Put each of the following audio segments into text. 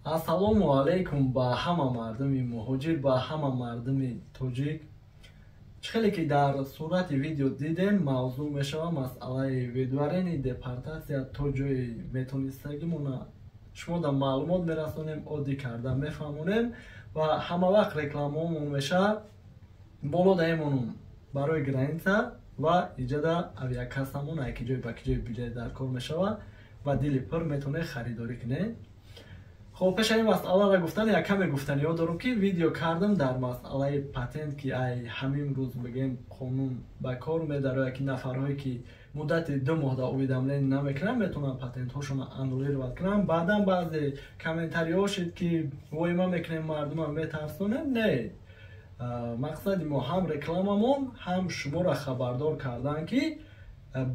Ассалому алейкум ба ҳама мардуми муҳоҷир, ба ҳама мардуми тоҷик. Хеле ки дар сурати видео дидем, мавзӯъ мешава масъалаи видварени депортатсия то ҷои метонистагимона шумо дар маълумот мерасонем, оддӣ карда мефаҳмонем ва ҳамавақт рекламаҳомон меша боло даимонум барои граница ва иҷода авиакассамона ки ҷой ба ки ҷой билет дар кор мешава ва дили пур метавонед харидорӣ кунед. خب پیش این مسئله را گفتن یا کمی گفتن یاد دارم که ویدیو کردم در مسئله پتنت که ای همین روز بگیم قانون به کار میداره که نفرهایی که مدت 2 ماه دا اویدملین نمیکنن میتونن پتنت هاشون انولیر کنن. بعدا بعضی کامنتاری ها شد که وای ما میکنیم مردم هم میترسونن. نه، مقصد ما هم رکلاممون هم شما را خبردار کردن که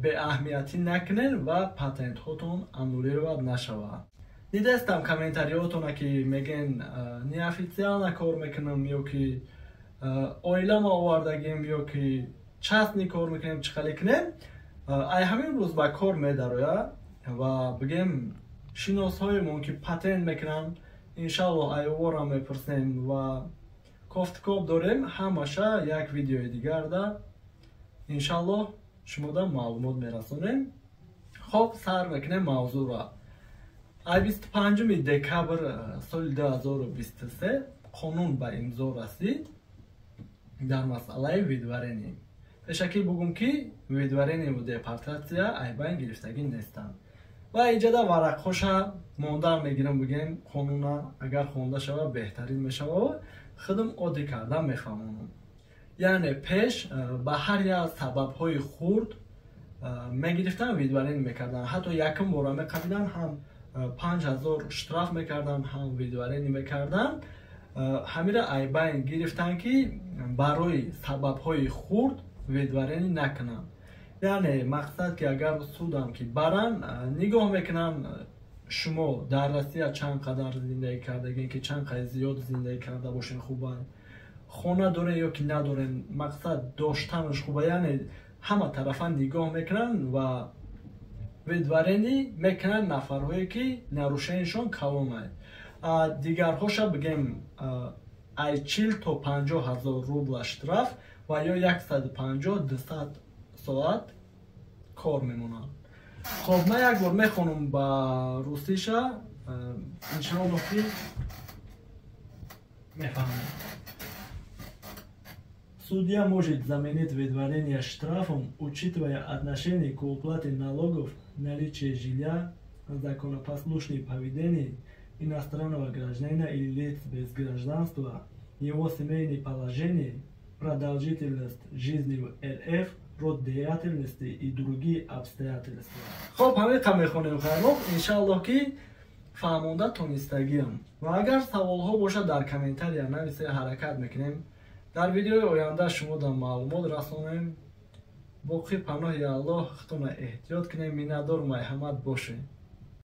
به اهمیتی نکنین و پتنت هاتون انولیر نشود. دیدستم کامنتاریاتون که میگن نیافیسیال کار میکنم یا که اویلا ما آوردگیم یا که چسنی کار میکنیم چخالی کنیم. ای همین روز با کار میداره و بگیم شناس های من که پتنت میکنن انشالله ای وارا میپرسیم و کافتکاب داریم همشه یک ویدیو دیگر ده انشالله شما دا معلومات میرسونیم. خب سر میکنیم موضوع را. 25 دکبر سال 2023 قانون به امضا رسید در مسئله ویدورینی. بشکل بگم که ویدورینی و دپورتاتسیا عیبین گرفتگی نیستند و ایجاد ورقهاش مانده میگیرم. بگیم قانون اگر خوانده شود بهترین میشود و خودم عادی کردن میفهمونم. یعنی پیش به هر یک سبب های خورد میگرفتن ویدورینی میکردن، حتی یکم بار میقبیدن هم 5000 اشتراف میکردن هم ویدیوارینی میکردن. همین را عیبین گرفتن که برای سبب های خورد ویدیوارینی نکنن. یعنی مقصد که اگر سودم که برن نگاه میکنن شما در راستی چند قدر زندگی کردگین که چند قدر زیاد زندگی کرده باشین خوبه، خونه دارین یا که ندارین، مقصد داشتنش خوبه. یعنی همه طرفا نگاه میکنن و ویدورینی میکنن نفرهایی که نروشنشون کلانه. دیگرهاش بگیم ای 40 تا 50 هزار روبل اشتراف و یا 150-200 ساعت کار میمونن. خب من یک بار میخونم با روسیشا انشاءالله که میفهمم. Судья может заменить выдворение штрафом, учитывая отношение к уплате налогов, наличие жилья, законопослушное поведение иностранного гражданина или лиц без гражданства, его семейное положение, продолжительность жизни в РФ, род деятельности и другие обстоятельства. خب همه میخونیم خیلی انشاءالله که فهمونده تونستگیم و اگر سوال ها باشه در کامنتار یا نویسه حرکت میکنیم. در ویدیوی آینده شما در معلومات رسانیم. باقی پناه الله خودتون احتیاط کنیم. میندار مرحمت باشه.